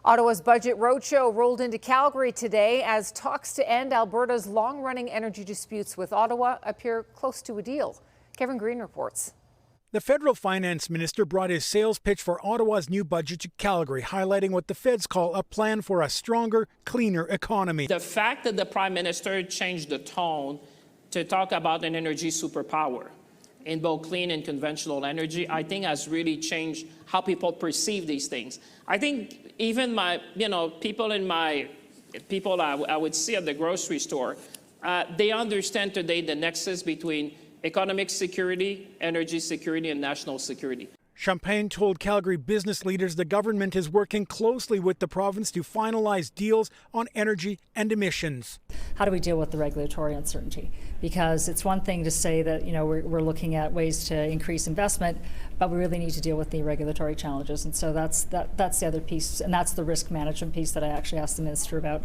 Ottawa's budget roadshow rolled into Calgary today as talks to end Alberta's long-running energy disputes with Ottawa appear close to a deal. Kevin Green reports. The federal finance minister brought his sales pitch for Ottawa's new budget to Calgary, highlighting what the feds call a plan for a stronger, cleaner economy. The fact that the prime minister changed the tone to talk about an energy superpower in both clean and conventional energy, I think has really changed how people perceive these things. I think even people I would see at the grocery store, they understand today the nexus between economic security, energy security, and national security. Champagne told Calgary business leaders the government is working closely with the province to finalize deals on energy and emissions. How do we deal with the regulatory uncertainty? Because it's one thing to say that we're looking at ways to increase investment, but we really need to deal with the regulatory challenges. And so that's the other piece, and that's the risk management piece that I actually asked the minister about.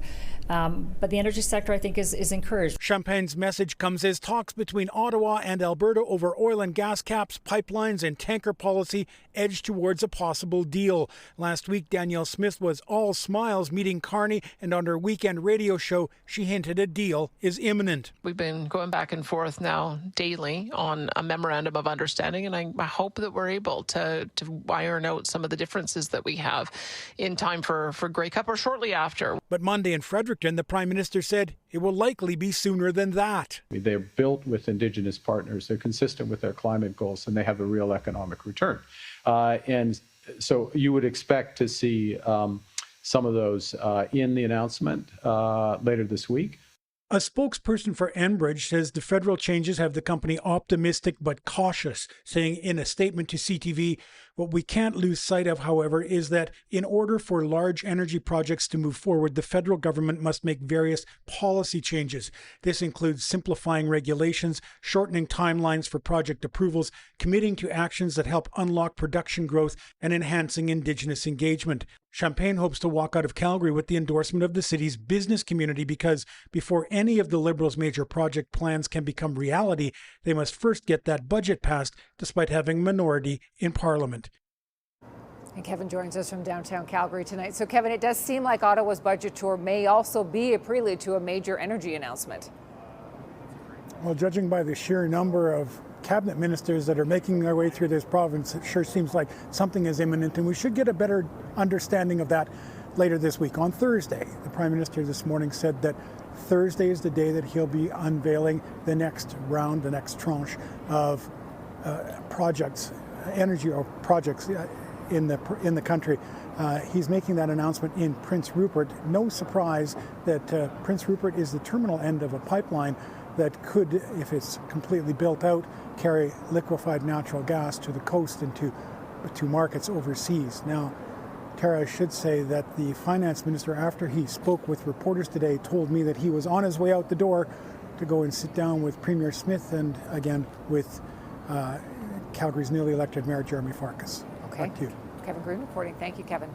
But the energy sector, I think, is encouraged. Champagne's message comes as talks between Ottawa and Alberta over oil and gas caps, pipelines, and tanker policy edge towards a possible deal. Last week, Danielle Smith was all smiles meeting Carney, and on her weekend radio show, she hinted a deal is imminent. We've been going back and forth now daily on a memorandum of understanding, and I hope that we're able to iron out some of the differences that we have in time for Grey Cup or shortly after. But Monday in Fredericton, the Prime Minister said it will likely be sooner than that. They're built with Indigenous partners, they're consistent with their climate goals, and they have a real economic return. And so you would expect to see some of those in the announcement later this week. A spokesperson for Enbridge says the federal changes have the company optimistic but cautious, saying in a statement to CTV, what we can't lose sight of, however, is that in order for large energy projects to move forward, the federal government must make various policy changes. This includes simplifying regulations, shortening timelines for project approvals, committing to actions that help unlock production growth, and enhancing Indigenous engagement. Champagne hopes to walk out of Calgary with the endorsement of the city's business community because before any of the Liberals' major project plans can become reality, they must first get that budget passed, despite having a minority in Parliament. And Kevin joins us from downtown Calgary tonight. So Kevin, it does seem like Ottawa's budget tour may also be a prelude to a major energy announcement. Well, judging by the sheer number of cabinet ministers that are making their way through this province, it sure seems like something is imminent, and we should get a better understanding of that later this week. On Thursday, the Prime Minister this morning said that Thursday is the day that he'll be unveiling the next round, the next tranche of projects, energy or projects in the country. He's making that announcement in Prince Rupert. No surprise that Prince Rupert is the terminal end of a pipeline that could, if it's completely built out, carry liquefied natural gas to the coast and to markets overseas. Now, Tara, I should say that the finance minister, after he spoke with reporters today, told me that he was on his way out the door to go and sit down with Premier Smith and again with Calgary's newly elected Mayor Jeremy Farkas. Okay. Back to you. Kevin Green reporting. Thank you, Kevin.